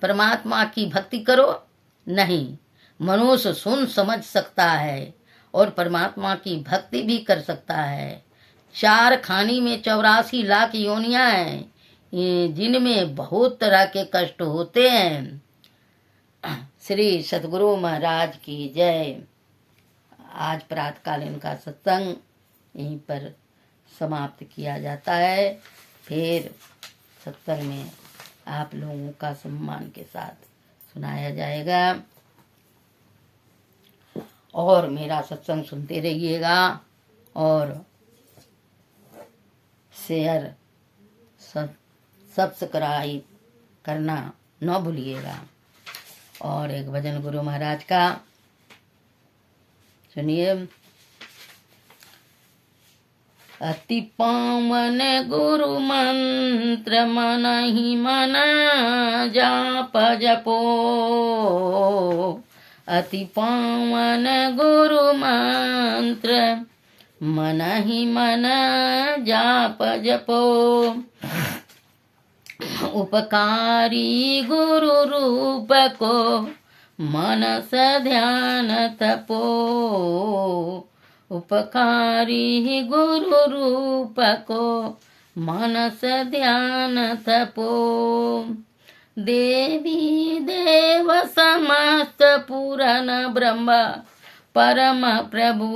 परमात्मा की भक्ति करो? नहीं, मनुष्य सुन समझ सकता है और परमात्मा की भक्ति भी कर सकता है। 4 खानी में 84 लाख योनियां हैं, जिनमें बहुत तरह के कष्ट होते हैं। श्री सतगुरु महाराज की जय। आज प्रातःकालीन का सत्संग यहीं पर समाप्त किया जाता है। फिर सत्संग में आप लोगों का सम्मान के साथ सुनाया जाएगा और मेरा सत्संग सुनते रहिएगा और शेयर सब्सक्राइब करना न भूलिएगा। और एक भजन गुरु महाराज का सुनिए। अति पावन गुरु मंत्र मन ही मन जाप जपो, अति पावन गुरु मंत्र मन ही मन जाप जपो, उपकारी गुरु रूप को मनस ध्यान तपो, उपकारी गुरु रूप को मनस ध्यान तपो, देवी देव समस्त पुराण ब्रह्म परम प्रभु,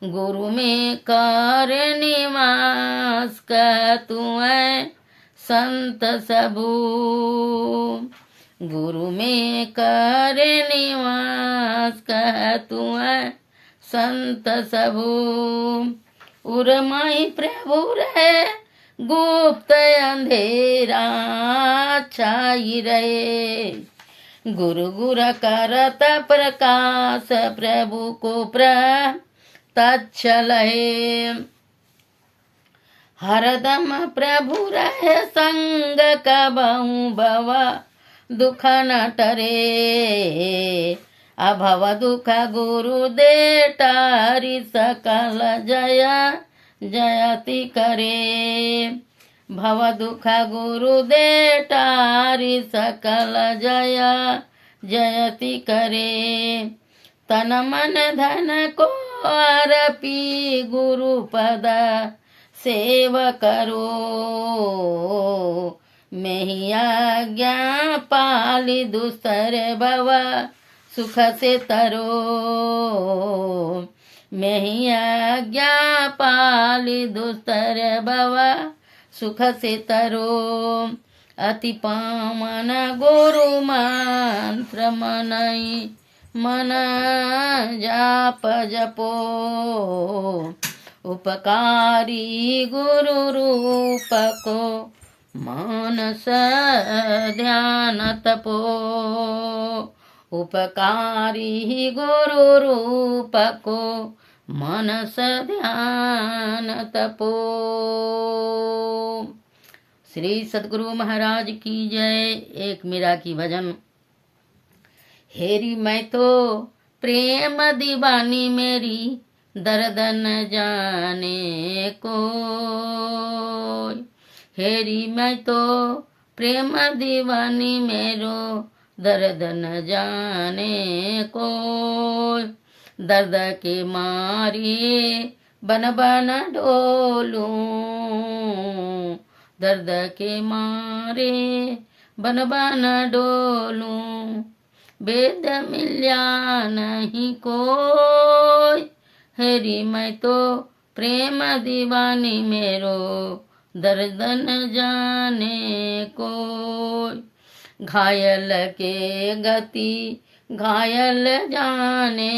गुरु में कर निवास का तू है संत सबू, गुरु में कर निवास का तू है संत सबू, उर्मय प्रभु रे गुप्त अंधेरा छाई रहे, गुरु गुरु करत प्रकाश प्रभु को तच्छल है, हरदम प्रभु रहे संग कबहु भव दुख न टरे, अभव दुख गुरु दे टारी सकल जय जयति करे, भव दुख गुरु दे टारी सकल जय जयति करे, तन मन धन को अर्पी गुरु पद सेव करो, मैं ही आज्ञा पाली दुस्तर भव सुख से तरो, मैं ही आज्ञा पाली दुस्तर भव सुख से तरो, अति पावन गुरु मंत्र मनई मन जाप जपो, उपकारी गुरु रूप को मानस ध्यान तपो, उपकारी गुरु रूप को मनस ध्यान तपो। श्री सद्गुरु महाराज की जय। एक मीरा की भजन। हेरी मैं तो प्रेम दीवानी मेरी दर्द न जाने को, हेरी मैं तो प्रेम दीवानी मेरो दर्द न जाने को, दर्द के मारे बन बन डोलूं, दर्द के मारे बन बन डोलूं, वेद मिल्या नहीं कोई, हेरी मैं तो प्रेम दीवानी मेरो दर्द न जाने कोई, घायल के गति घायल जाने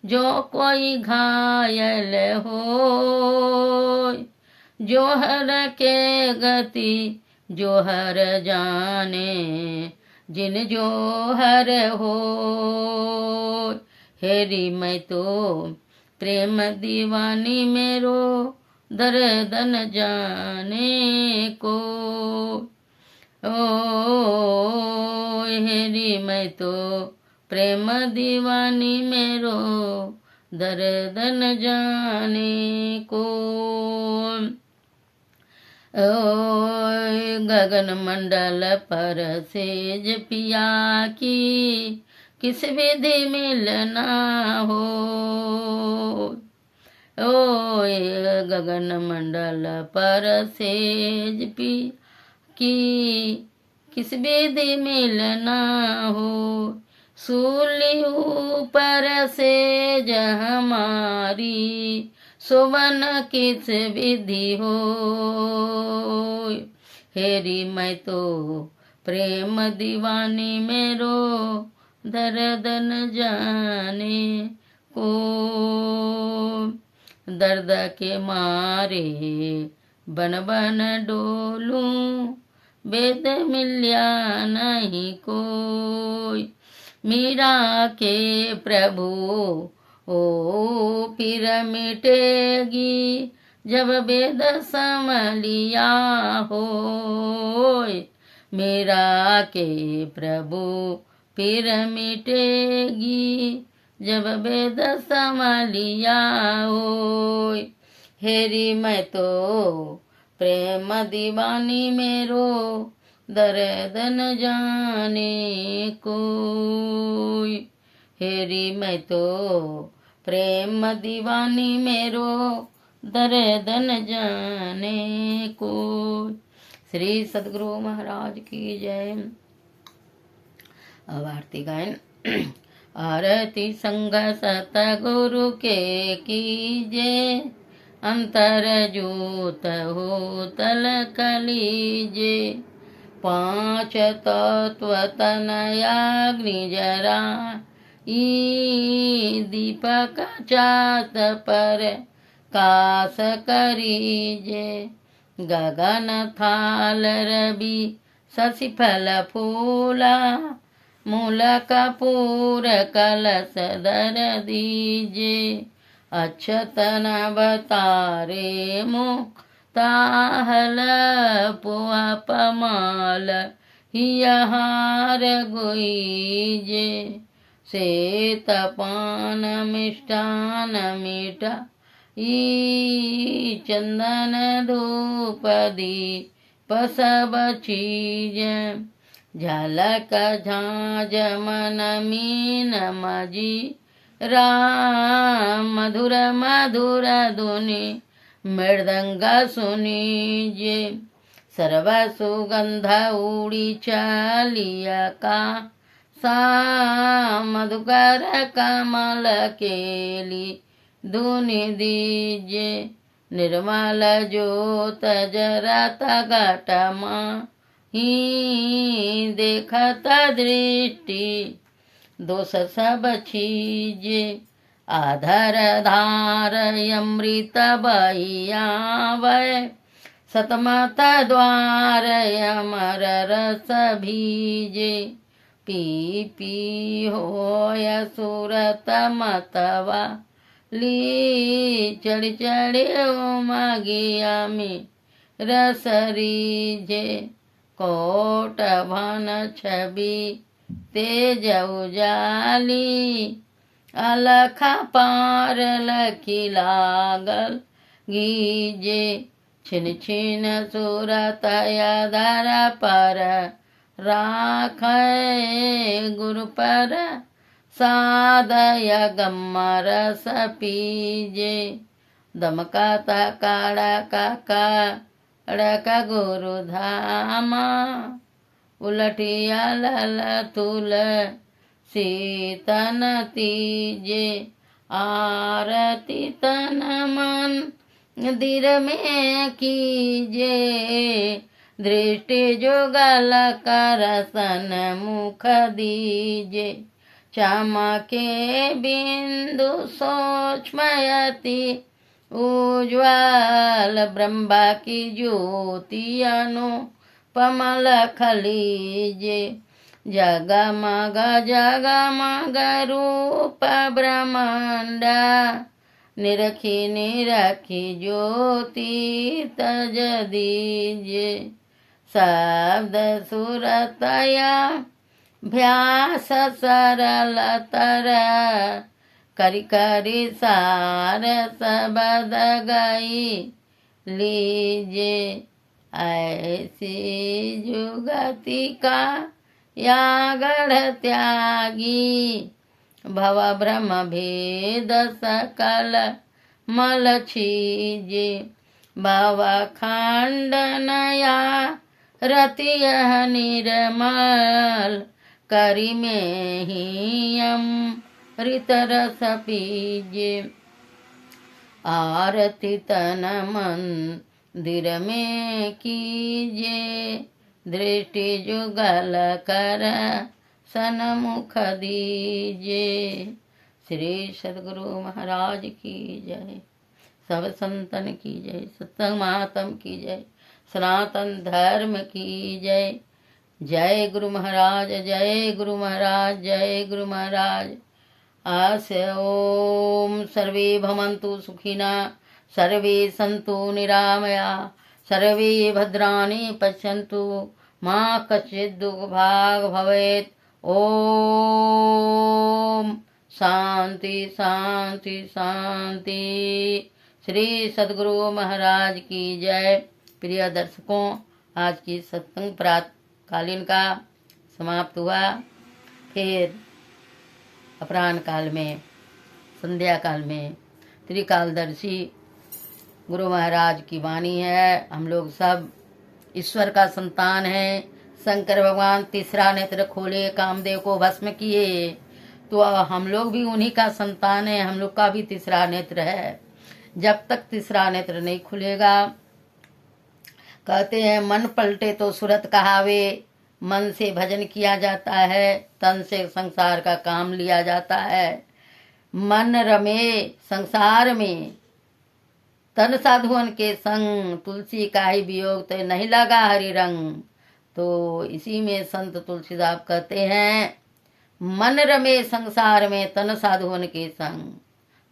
जो कोई घायल हो, जोहर के गति जोहर जाने जिन जोहर हो, हेरी मैं तो प्रेम दीवानी मेरो दर्द न जाने को, ओ हेरी मैं तो प्रेम दीवानी मेरो दर्द न जाने को, ओ गगन मंडल पर सेज पिया की किस विधि मिलना हो, ओ गगन मंडल पर सेज पी की किस विधि मिलना हो, सूली ऊपर से हमारी सुवन किस विधि हो। हेरी मैं तो प्रेम दीवानी मेरो दर्द न जाने को। दर्द के मारे बन बन डोलूं वेद मिल्या नहीं कोई। मीरा के प्रभु ओ फिर मिटेगी जब वेद समलिया होय। मीरा के प्रभु फिर मिटेगी जब वेद समलिया होय। हेरी मैं तो प्रेम दीवानी मेरो दर्द न जाने कोई। हेरी मैं तो प्रेम दीवानी मेरो दर्द न जाने कोई। श्री सद्गुरु महाराज की जय। अब आरती गायन। आरती संग सतगुरु के कीजे अंतर जोत हो तल कलीजे। पांच तत्व तनयाग्नि जरा ई दीपक चात पर कास करीजे। गगन थाल रवि शशि फल फूला मूल कपूर कलश धर दीजे। अक्षतन अवतारे मुक्ताहल पुआ पमाल हियहार गुईजे। श्वेत पान मिष्टान मीठा ई चंदन धूप दीप सब चीज। झलक झांझ मन मीन मजी राम मधुर मधुर धुनि मृदंग सुनीजे। सर्व सुगंध उड़ी चलिया का सा मधुकर कमल केली धुनि दीजे। निर्मल ज्योत जरत घटमा ही देखत दृष्टि दोष सब चीजे। आधर धार अमृत बहियावै सतमत द्वार अमर रस भीजे। पी पी होय सुरत मतवा ली चढ़ चढ़ उमगिया में रसरीजे। कोट भन छवि तेज उजाली अलख पार लखी लागल गीजे। छिन छिन सुरत अधर पर राखै गुरु पर सादय गम्मा रस पीजे। दमकता काड़ा काका अड़का गुरु धामा उलटिया लल तुल सीतन तीजे। आरती तन मन मंदिर में कीजे। दृष्टि जुगल कर सन मुख दीजे। चमके बिंदु सूक्ष्मयति उज्ज्वल ब्रह्मा की ज्योति अनुपमल खलीजे। जगमग जगमग रूप ब्रह्मांडा निरखी निरखी ज्योति तज दीजे। शब्द सुरतया भ्यास सरल तर करी करी सार सबद गई लीजे। ऐसी जुगति का यागढ़ त्यागी भव ब्रह्म भेद सकल मल छीजे। भव खंडनया रतिय निर्मल करी में ही अमृत रस पीजे। आरती तन मंदिर में कीजे, दृष्टि जुगल कर सन्मुख दीजे। श्री सद्गुरु महाराज की जय। सब संतन की जय। सत्संग महात्म की जय। सनातन धर्म की जय। जय गुरु महाराज, जय गुरु महाराज, जय गुरु महाराज। आस्य ओम सर्वे भवन्तु सुखिनः, सर्वे सन्तु निरामया, सर्वे भद्राणि पश्यन्तु, मा कश्चित् दुःखभाग् भवेत्। ओम शांति शांति शांति। श्री सद्गुरु महाराज की जय। प्रिय दर्शकों, आज की सत्संग प्रातःकालीन का समाप्त हुआ। फिर अपराह्न काल में, संध्या काल में त्रिकालदर्शी गुरु महाराज की वाणी है। हम लोग सब ईश्वर का संतान है। शंकर भगवान तीसरा नेत्र खोले, कामदेव को भस्म किए, तो हम लोग भी उन्हीं का संतान है। हम लोग का भी तीसरा नेत्र है। जब तक तीसरा नेत्र नहीं खुलेगा, कहते हैं मन पलटे तो सूरत कहावे। मन से भजन किया जाता है, तन से संसार का काम लिया जाता है। मन रमे संसार में, तन साधुअन के संग, तुलसी का ही वियोग ते नहीं लगा हरि रंग। तो इसी में संत तुलसीदास कहते हैं, मन रमे संसार में, तन साधुअन के संग,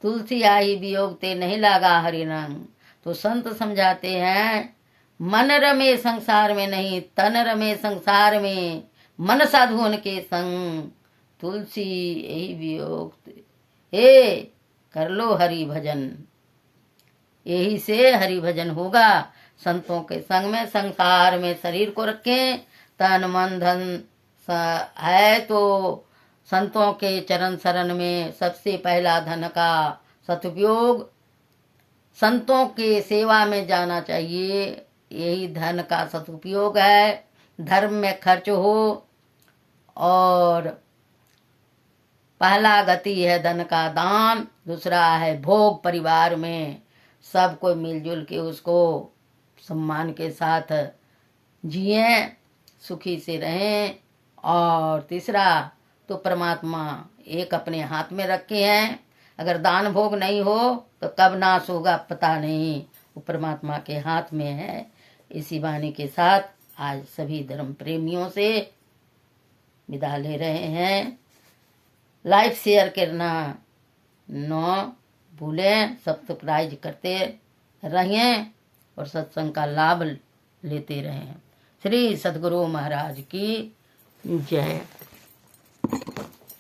तुलसी आई वियोग ते नहीं लगा हरि रंग। तो संत समझाते हैं, मन रमे संसार में नहीं, तन रमे संसार में, मन साधुअन के संग, तुलसी यही वियोग हे कर लो हरि भजन। यही से हरि भजन होगा। संतों के संग में, संसार में शरीर को रखें, तन मन धन है तो संतों के चरण शरण में सबसे पहला धन का सदुपयोग संतों के सेवा में जाना चाहिए। यही धन का सदुपयोग है। धर्म में खर्च हो, और पहला गति है धन का दान, दूसरा है भोग। परिवार में सब कोई मिलजुल के उसको सम्मान के साथ जिए, सुखी से रहें। और तीसरा तो परमात्मा एक अपने हाथ में रखे हैं। अगर दान भोग नहीं हो तो कब नाश होगा पता नहीं, वो परमात्मा के हाथ में है। इसी वाणी के साथ आज सभी धर्म प्रेमियों से विदा ले रहे हैं। लाइक शेयर करना न भूलें, सब्सक्राइब करते रहें और सत्संग का लाभ लेते रहें। श्री सद्गुरु महाराज की जय।